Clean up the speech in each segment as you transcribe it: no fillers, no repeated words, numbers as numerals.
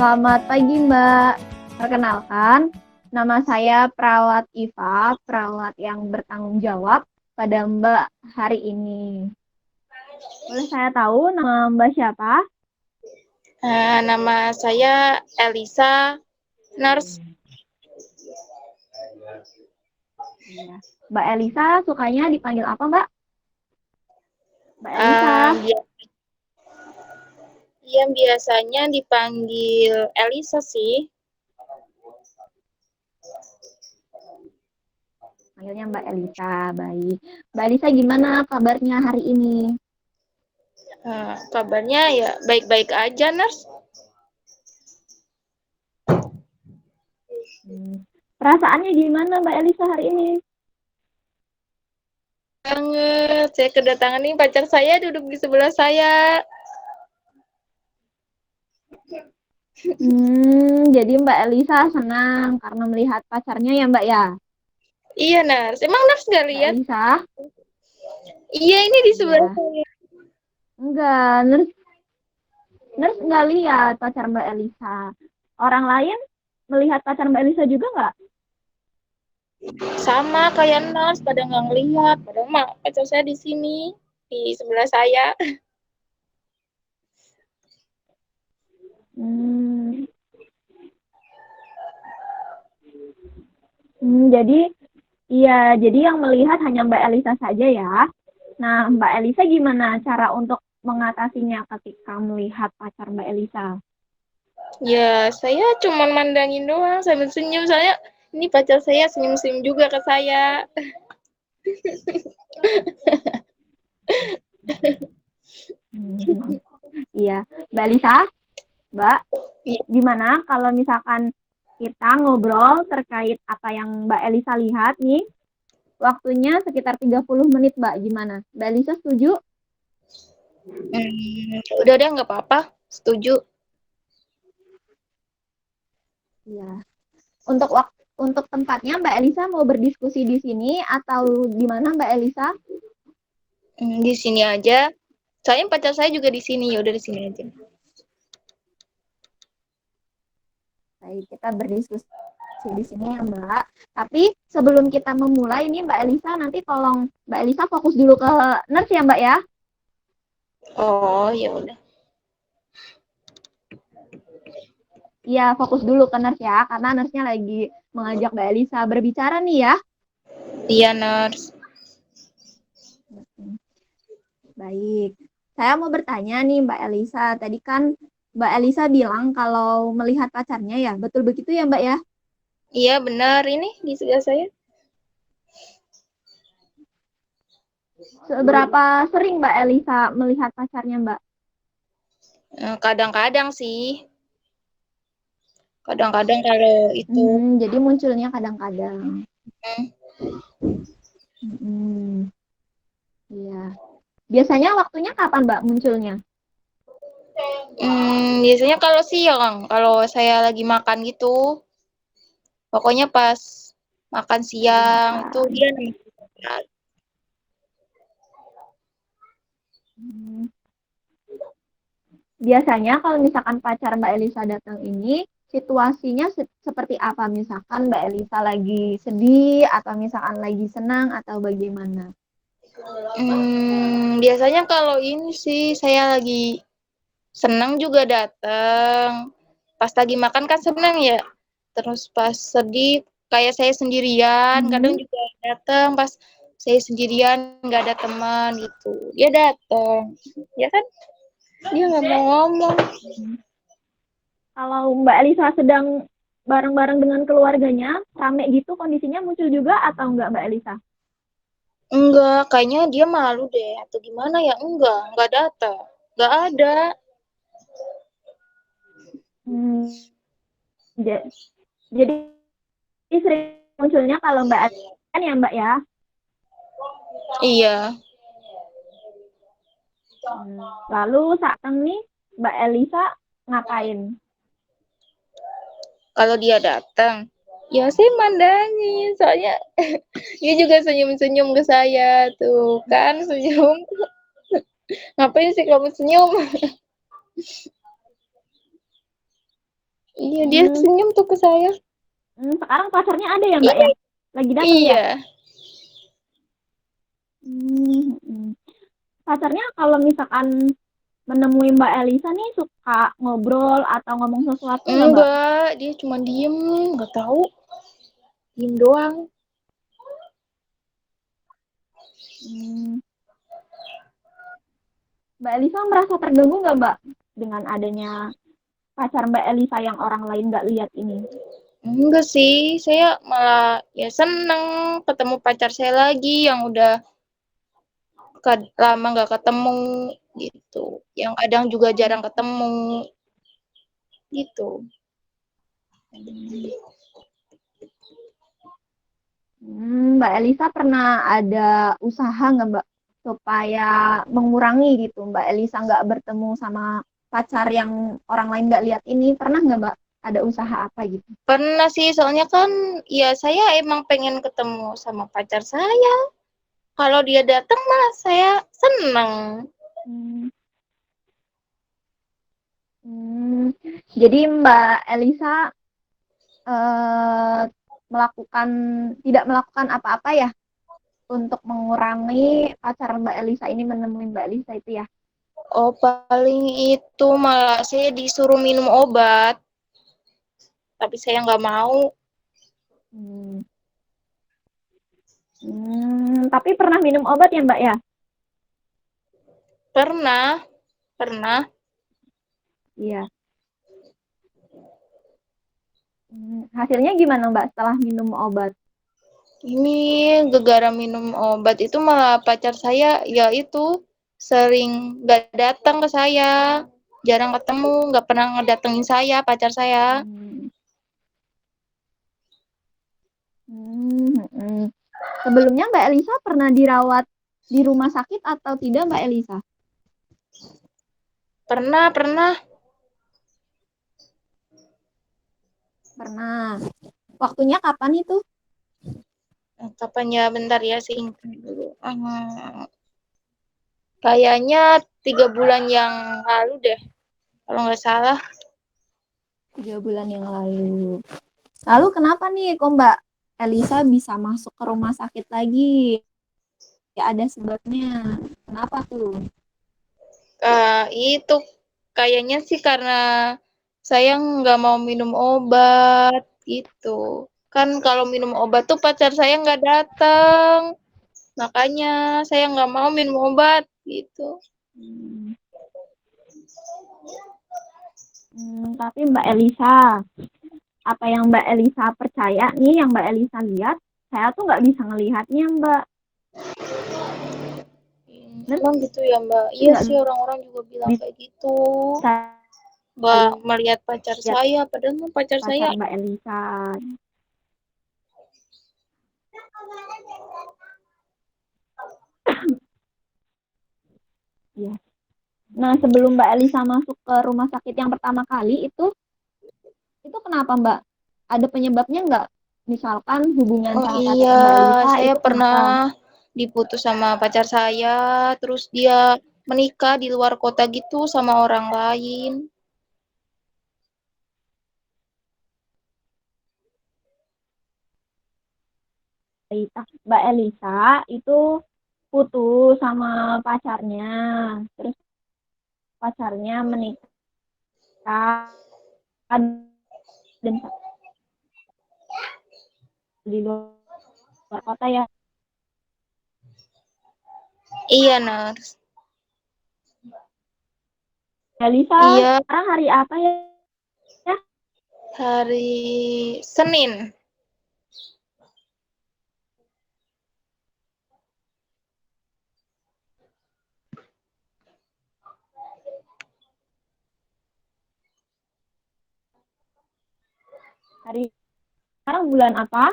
Selamat pagi, Mbak. Perkenalkan, nama saya Perawat Iva, perawat yang bertanggung jawab pada Mbak hari ini. Boleh saya tahu nama Mbak siapa? Nama saya Elisa, nurse. Iya. Mbak Elisa sukanya dipanggil apa, Mbak? Mbak Elisa. Yang biasanya dipanggil Elisa sih. Panggilnya Mbak Elisa, baik. Mbak Elisa gimana kabarnya hari ini? Kabarnya ya baik-baik aja, nurse. Perasaannya gimana Mbak Elisa hari ini? Banget. Saya kedatangan nih pacar saya duduk di sebelah saya. Jadi Mbak Elisa senang karena melihat pacarnya ya Mbak ya? Iya, nurse. Emang nurse nggak Mbak lihat? Elisa? Iya, ini di sebelah Iya. saya. Enggak, nurse nggak lihat pacar Mbak Elisa. Orang lain melihat pacar Mbak Elisa juga nggak? Sama kayak nurse, pada nggak ngelihat. Padahal mah pacar saya di sini, di sebelah saya. Jadi yang melihat hanya Mbak Elisa saja ya. Nah, Mbak Elisa gimana cara untuk mengatasinya ketika melihat pacar Mbak Elisa? Ya, saya cuma mandangin doang sambil senyum. Soalnya ini pacar saya senyum-senyum juga ke saya. Iya, Mbak Elisa, Mbak, Iya. gimana kalau misalkan kita ngobrol terkait apa yang Mbak Elisa lihat nih? Waktunya sekitar 30 menit, Mbak. Gimana? Mbak Elisa setuju? Udah deh, nggak apa-apa. Setuju. Iya. Untuk tempatnya Mbak Elisa mau berdiskusi di sini atau di mana Mbak Elisa? Di sini aja. Soalnya pacar saya juga di sini. Ya udah di sini aja. Baik, kita berdiskusi di sini ya Mbak. Tapi sebelum kita memulai ini Mbak Elisa, nanti tolong Mbak Elisa fokus dulu ke nurse ya Mbak ya. Oh, ya udah. Iya, fokus dulu ke nurse ya, karena nurse-nya lagi mengajak Mbak Elisa berbicara nih ya. Iya, nurse. Baik, saya mau bertanya nih Mbak Elisa. Tadi kan Mbak Elisa bilang kalau melihat pacarnya ya, betul begitu ya Mbak ya? Iya, benar. Ini di sebelah saya. Seberapa sering Mbak Elisa melihat pacarnya Mbak? Kadang-kadang sih. Kadang-kadang kalau itu. Jadi munculnya kadang-kadang. Iya. Biasanya waktunya kapan Mbak munculnya? Biasanya kalau siang. Kalau saya lagi makan gitu. Pokoknya pas makan Lagi siang itu makan. dia nempel. Biasanya kalau misalkan pacar Mbak Elisa datang ini, situasinya seperti apa? Misalkan Mbak Elisa lagi sedih, atau misalkan lagi senang, atau bagaimana? Biasanya kalau ini sih saya lagi senang juga datang. Pas lagi makan kan senang ya. Terus pas sedih kayak saya sendirian, kadang juga datang pas saya sendirian nggak ada teman gitu. Dia datang, ya kan? Dia nggak mau ngomong. Kalau Mbak Elisa sedang bareng-bareng dengan keluarganya, rame gitu kondisinya muncul juga atau enggak Mbak Elisa? Enggak, kayaknya dia malu deh atau gimana ya? Enggak datang, nggak ada. Hmm, jadi sering munculnya kalau Mbak Elisa kan ya Mbak ya? Iya. Lalu saat ini Mbak Elisa ngapain? Kalau dia datang, ya saya mandangin. Soalnya dia juga senyum-senyum ke saya tuh kan senyum. Ngapain sih kamu senyum? Iya, dia Hmm, senyum tuh ke saya. sekarang pacarnya ada ya Mbak Ini ya? Lagi datang ya? iya. Hmm. Pacarnya kalau misalkan menemui Mbak Elisa nih suka ngobrol atau ngomong sesuatu nggak Mbak? Enggak, dia cuma diem, nggak tahu, diem doang. Hmm. Mbak Elisa merasa terganggu nggak Mbak dengan adanya pacar Mbak Elisa yang orang lain nggak lihat ini? Enggak sih, saya malah ya seneng ketemu pacar saya lagi yang udah lama nggak ketemu gitu. Yang kadang juga jarang ketemu gitu. Mbak Elisa pernah ada usaha nggak Mbak supaya mengurangi gitu Mbak Elisa nggak bertemu sama pacar yang orang lain nggak lihat ini pernah nggak Mbak ada usaha apa gitu? Pernah sih, soalnya kan ya saya emang pengen ketemu sama pacar saya. Kalau dia datang malah saya seneng. Hmm, hmm. Jadi Mbak Elisa eh, melakukan tidak melakukan apa-apa ya untuk mengurangi pacar Mbak Elisa ini menemui Mbak Elisa itu ya? Oh, paling itu malah saya disuruh minum obat, tapi saya nggak mau. Hmm. Tapi pernah minum obat ya Mbak ya? Pernah, pernah. Iya. Hasilnya gimana Mbak setelah minum obat? Ini gara-gara minum obat itu malah pacar saya ya itu sering nggak datang ke saya, jarang ketemu, nggak pernah ngedatengin saya, pacar saya. Hmm. Hmm, hmm. Sebelumnya Mbak Elisa pernah dirawat di rumah sakit atau tidak Mbak Elisa? Pernah, pernah. Pernah. Waktunya kapan itu? Kapan ya, bentar ya, sih dulu. Kayaknya 3 bulan yang lalu deh, kalau nggak salah. 3 bulan yang lalu. Lalu kenapa nih kok Mbak Elisa bisa masuk ke rumah sakit lagi? Ya ada sebabnya. Kenapa tuh? Itu kayaknya sih karena saya nggak mau minum obat gitu. Kan kalau minum obat tuh pacar saya nggak datang. Makanya saya nggak mau minum obat gitu. Hmm, tapi Mbak Elisa, apa yang Mbak Elisa percaya nih, yang Mbak Elisa lihat, saya tuh nggak bisa ngelihatnya Mbak. Ngerti Emang gitu ya, Mbak? Iya nggak sih, orang-orang juga bilang kayak gitu. bisa Mbak melihat pacar lihat saya, padahal mah pacar saya. pacar Mbak Elisa? Ya. Nah, sebelum Mbak Elisa masuk ke rumah sakit yang pertama kali itu kenapa Mbak? Ada penyebabnya nggak? Misalkan hubungan Oh sama iya, pacar Mbak Elisa saya itu pernah kenapa? diputus sama pacar saya, terus dia menikah di luar kota gitu sama orang lain. Mbak Elisa itu putus sama pacarnya, terus pacarnya menikah dan di luar kota ya. Iya, Nars. Mbak Elisa Iya, sekarang hari apa ya? hari Senin. Hari sekarang bulan apa?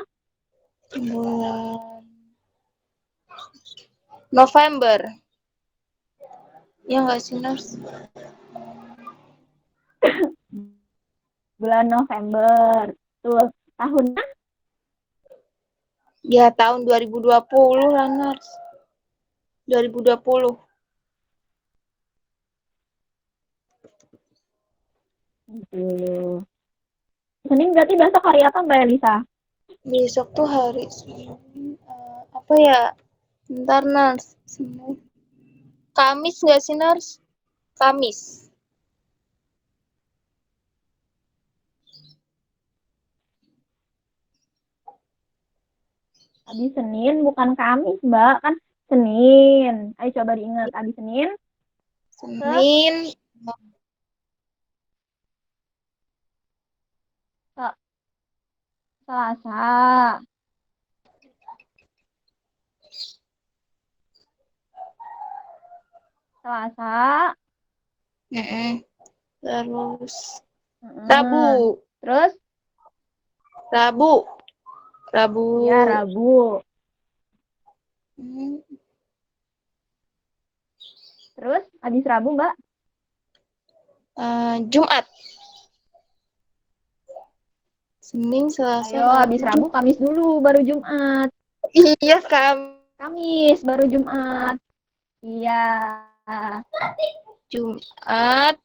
Bulan November. Ya nggak sih, Nars? Bulan November. Tuh, tahunnya Ya, tahun 2020 lah, Nars. 2020. gitu. Senin berarti besok hari apa Mbak Elisa? Besok tuh hari Senin. Apa ya? Bentar, Nars. Senin. Kamis nggak sih, Nars? Kamis. Habis Senin bukan Kamis Mbak, kan Senin. Ayo coba diingat, habis Senin ke Senin. ke Selasa. Selasa. Mm-mm. Terus Rabu. Mm-mm. Terus Rabu. Rabu. ya Rabu. Hmm, Terus habis Rabu Mbak. Jumat. Senin, Selasa, Ayo habis Rabu, Rabu Jumat. Kamis dulu baru Jumat. Iya, Kamis baru Jumat. Iya. Jumat.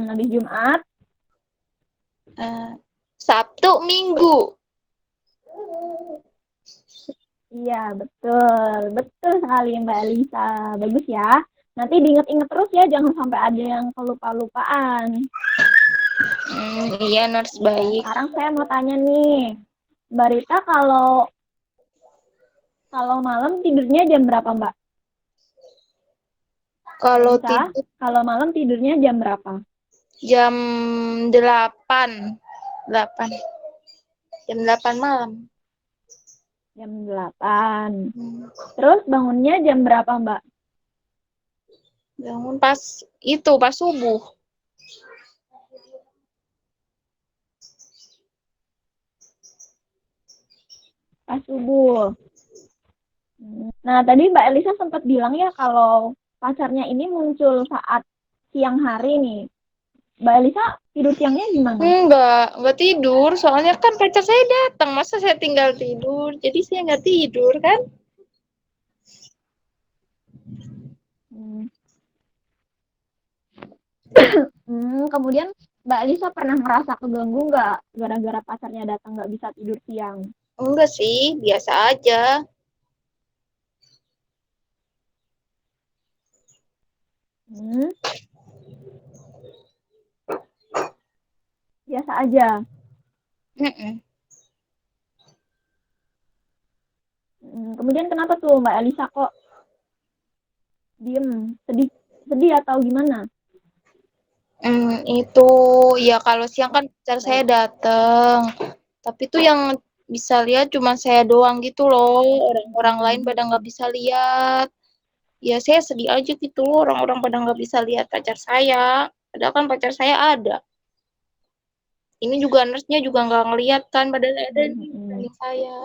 Habis Jumat. Sabtu, Minggu. Iya, betul. Betul sekali Mbak Elisa. Bagus ya. Nanti diinget-inget terus ya, jangan sampai ada yang kelupa-lupaan. Iya, Nars Iya, baik. sekarang saya mau tanya nih. Mbak Rita kalau malam tidurnya jam berapa, Mbak? Mbak Kalau Rita, tidur kalau malam tidurnya jam berapa? jam 8. 8. Jam 8 malam. Jam 8. Terus bangunnya jam berapa, Mbak? Bangun pas subuh. Pas subuh. Nah, tadi Mbak Elisa sempat bilang ya kalau pacarnya ini muncul saat siang hari nih. Mbak Elisa tidur siangnya gimana? Enggak tidur. Soalnya kan pacar saya datang. Masa saya tinggal tidur? Jadi saya nggak tidur kan? Hmm. Kemudian Mbak Elisa pernah merasa keganggu nggak gara-gara pacarnya datang nggak bisa tidur siang? Enggak sih, biasa aja. Hmm, biasa aja. Mm-mm. Kemudian kenapa tuh Mbak Elisa kok diem, sedih, sedih atau gimana? Itu ya kalau siang kan pacar saya datang. Tapi tuh yang bisa lihat cuma saya doang gitu loh. Orang-orang lain Hmm, pada nggak bisa lihat. Ya saya sedih aja gitu. Orang-orang pada nggak bisa lihat pacar saya. Padahal kan pacar saya ada. Ini juga nurse-nya juga nggak ngeliat kan. Padahal ada nih hmm, dari saya.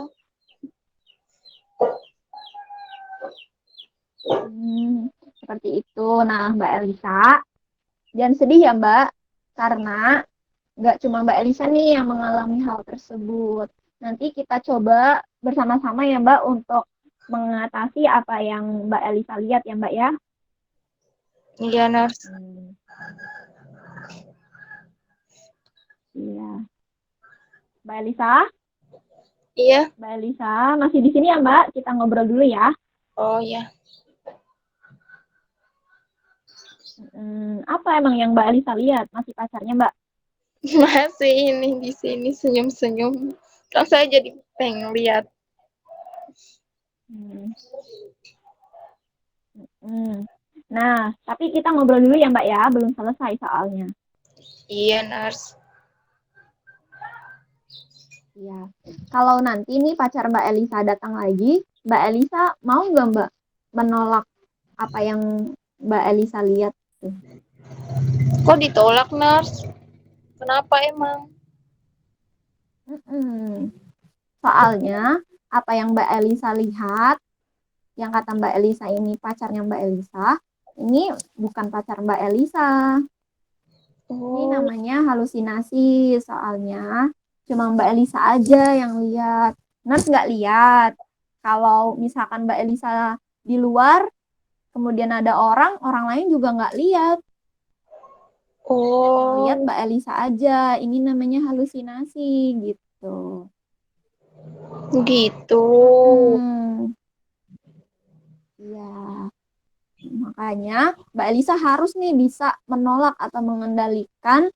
seperti itu. Nah, Mbak Elisa, jangan sedih ya Mbak, karena nggak cuma Mbak Elisa nih yang mengalami hal tersebut. Nanti kita coba bersama-sama ya Mbak untuk mengatasi apa yang Mbak Elisa lihat ya Mbak ya. Iya nurse. Hmm, iya. Mbak Elisa, Iya. Mbak Elisa masih di sini ya Mbak. Kita ngobrol dulu ya. Oh ya. Apa emang yang Mbak Elisa lihat? Masih pacarnya Mbak? Masih ini di sini senyum-senyum. Kan saya jadi pengen lihat. Hmm. Hmm. Nah, tapi kita ngobrol dulu ya Mbak ya. Belum selesai soalnya. Iya nurse. Iya. Kalau nanti nih pacar Mbak Elisa datang lagi, Mbak Elisa mau nggak Mbak menolak apa yang Mbak Elisa lihat? Kok ditolak nurse? Kenapa emang? Soalnya apa yang Mbak Elisa lihat, yang kata Mbak Elisa ini pacarnya Mbak Elisa, ini bukan pacar Mbak Elisa. Ini Oh, namanya halusinasi, soalnya cuma Mbak Elisa aja yang lihat. Nars nggak lihat. Kalau misalkan Mbak Elisa di luar, kemudian ada orang lain juga nggak lihat. Lihat Oh, Mbak Elisa aja, ini namanya halusinasi gitu. gitu. Mm-mm. Iya, makanya Mbak Elisa harus nih bisa menolak atau mengendalikan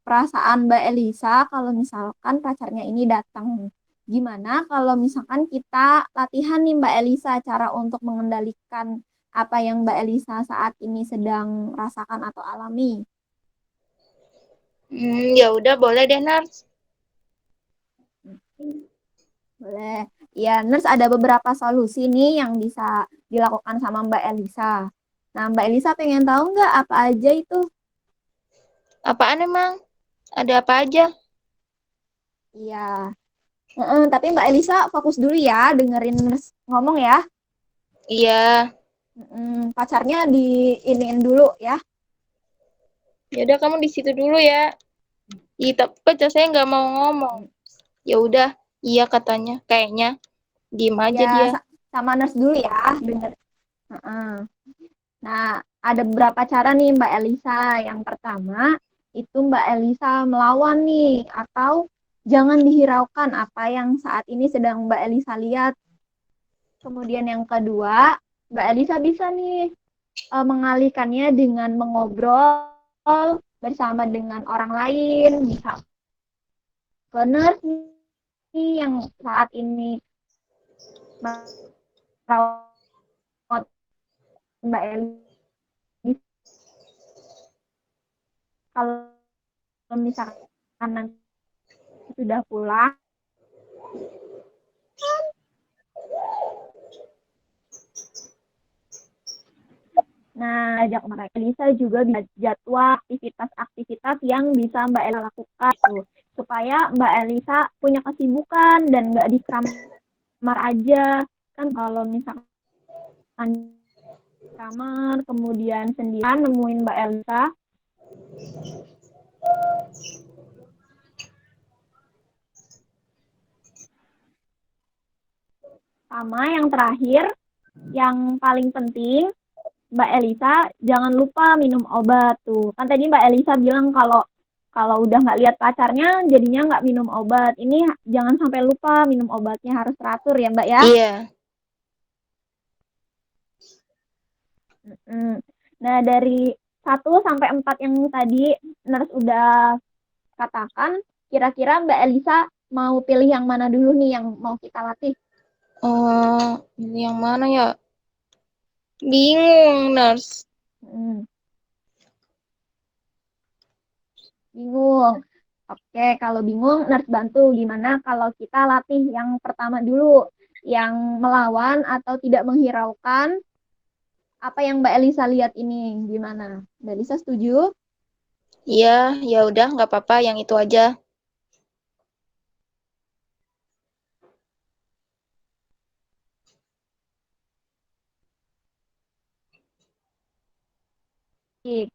perasaan Mbak Elisa kalau misalkan pacarnya ini datang. Gimana kalau misalkan kita latihan nih Mbak Elisa cara untuk mengendalikan apa yang Mbak Elisa saat ini sedang rasakan atau alami? Ya udah boleh deh, Nars. Boleh. Ya, Nurse ada beberapa solusi nih yang bisa dilakukan sama Mbak Elisa. Nah, Mbak Elisa pengen tahu nggak apa aja itu? Apaan emang? Ada apa aja? Iya. Tapi Mbak Elisa fokus dulu ya, dengerin Nurse ngomong ya. Iya. Pacarnya diiniin dulu ya. Ya udah kamu di situ dulu ya. Ih, tapi pacar saya nggak mau ngomong. Ya udah, iya katanya. Kayaknya diem aja Ya, dia. sama Nurse dulu ya, denger. Heeh. Nah, ada beberapa cara nih Mbak Elisa. Yang pertama, itu Mbak Elisa melawan nih, atau jangan dihiraukan apa yang saat ini sedang Mbak Elisa lihat. Kemudian yang kedua, Mbak Elisa bisa nih mengalihkannya dengan mengobrol bersama dengan orang lain, bisa ke nurse nih yang saat ini merawat Mbak Elisa. Kalau misalkan nanti sudah pulang, nah, ajak mereka bisa juga bisa jadwal aktivitas-aktivitas yang bisa Mbak Elisa lakukan tuh, supaya Mbak Elisa punya kesibukan dan nggak di kamar aja. Kan kalau misalkan kamar kemudian sendirian nemuin Mbak Elisa, sama yang terakhir yang paling penting Mbak Elisa jangan lupa minum obat tuh. Kan tadi Mbak Elisa bilang kalau kalau udah nggak lihat pacarnya jadinya nggak minum obat. Ini jangan sampai lupa minum obatnya harus teratur ya Mbak ya. Iya. Nah dari 1 sampai 4 yang tadi nurse udah katakan, kira-kira Mbak Elisa mau pilih yang mana dulu nih yang mau kita latih? Ini yang mana ya? Bingung, Nars. Hmm, bingung. Oke, kalau bingung, nurse bantu. Gimana kalau kita latih yang pertama dulu, yang melawan atau tidak menghiraukan apa yang Mbak Elisa lihat ini? Gimana? Mbak Elisa setuju? Iya, ya udah nggak apa-apa yang itu aja. Baik.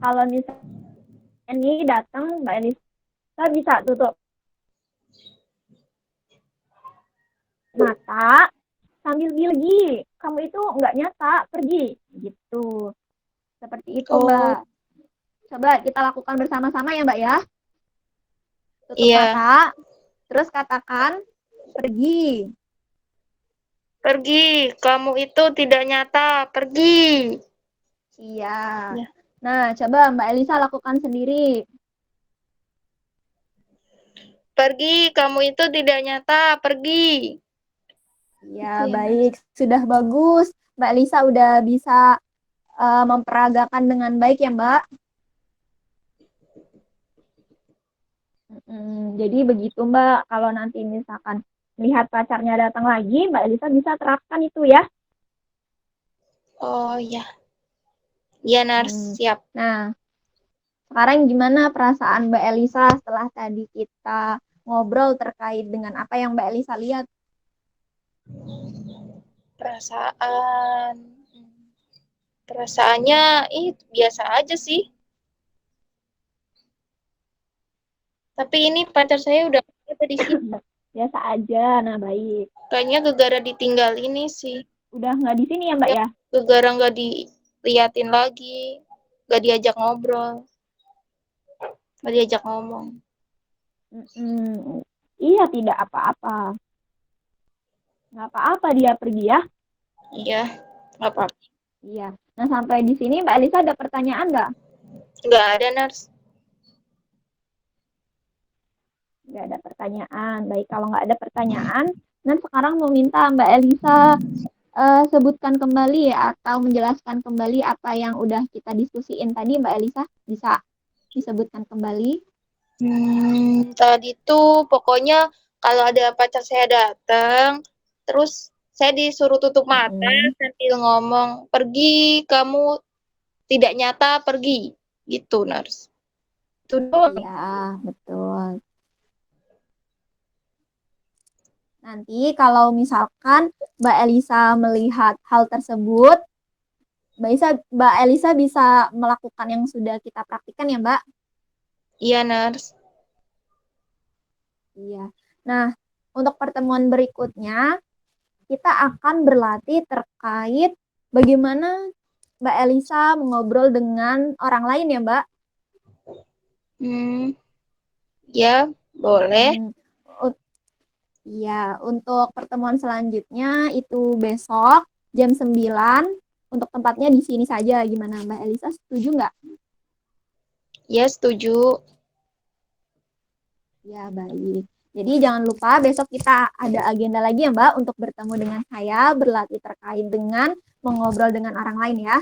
Kalau misalnya ini datang, Mbak Elisa bisa tutup mata sambil gili-gili. Kamu itu nggak nyata, pergi. Gitu. Seperti itu, Mbak. Oh, Coba kita lakukan bersama-sama ya, Mbak ya. Tutup iya. mata, terus katakan pergi. Pergi, kamu itu tidak nyata. Pergi. Iya. Ya. Nah, coba Mbak Elisa lakukan sendiri. Pergi, kamu itu tidak nyata. Pergi. Iya, Itu ya, Nars. baik. Sudah bagus. Mbak Elisa udah bisa memperagakan dengan baik ya, Mbak. Jadi begitu, Mbak. Kalau nanti misalkan lihat pacarnya datang lagi, Mbak Elisa bisa terapkan itu ya. Oh, ya. Iya, Nars. Hmm. Siap. Nah, sekarang gimana perasaan Mbak Elisa setelah tadi kita ngobrol terkait dengan apa yang Mbak Elisa lihat? Perasaan. Perasaannya, biasa aja sih. Tapi ini pacar saya udah kita di sini. Biasa aja. Nah, baik. Kayaknya gegara ditinggal ini sih. Udah nggak di sini ya, Mbak Ya, ya? gegara nggak diliatin lagi, nggak diajak ngobrol, nggak diajak ngomong. Mm-mm. Iya, tidak apa-apa. Nggak apa-apa dia pergi ya. Iya, nggak apa-apa. Iya. Nah, sampai di sini Mbak Elisa ada pertanyaan nggak? Nggak ada, Nars. Nggak ada pertanyaan. Baik, kalau nggak ada pertanyaan, dan sekarang mau minta Mbak Elisa sebutkan kembali ya, atau menjelaskan kembali apa yang udah kita diskusiin tadi, Mbak Elisa. Bisa disebutkan kembali? Tadi tuh pokoknya kalau ada pacar saya datang, terus saya disuruh tutup mata Mm-mm. sambil ngomong, pergi, kamu tidak nyata, pergi. Gitu, Nars. Itu doang. Iya, betul. Nanti kalau misalkan Mbak Elisa melihat hal tersebut, Mbak Elisa bisa melakukan yang sudah kita praktikkan ya, Mbak? Iya, Nars. Iya. Nah, untuk pertemuan berikutnya, kita akan berlatih terkait bagaimana Mbak Elisa mengobrol dengan orang lain ya, Mbak? Hmm, ya, boleh. Hmm, iya, untuk pertemuan selanjutnya itu besok jam 9. Untuk tempatnya di sini saja. Gimana Mbak Elisa, setuju nggak? Ya, setuju. Ya, baik. Jadi jangan lupa besok kita ada agenda lagi ya Mbak untuk bertemu dengan saya, berlatih terkait dengan mengobrol dengan orang lain ya.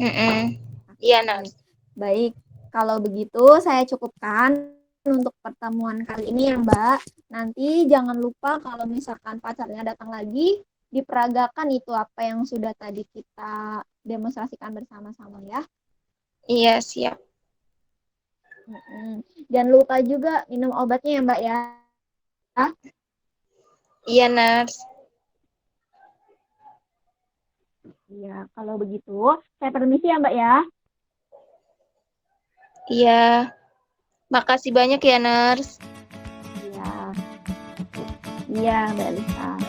Iya, Oke. Nars. Baik, kalau begitu saya cukupkan untuk pertemuan kali ini ya Mbak. Nanti jangan lupa kalau misalkan pacarnya datang lagi, diperagakan itu apa yang sudah tadi kita demonstrasikan bersama-sama ya. Iya, siap. Jangan lupa juga minum obatnya ya Mbak ya. Iya, Nars. Iya, kalau begitu saya permisi ya Mbak ya. Iya. Makasih banyak ya, Nars. Iya, iya Mbak Elisa.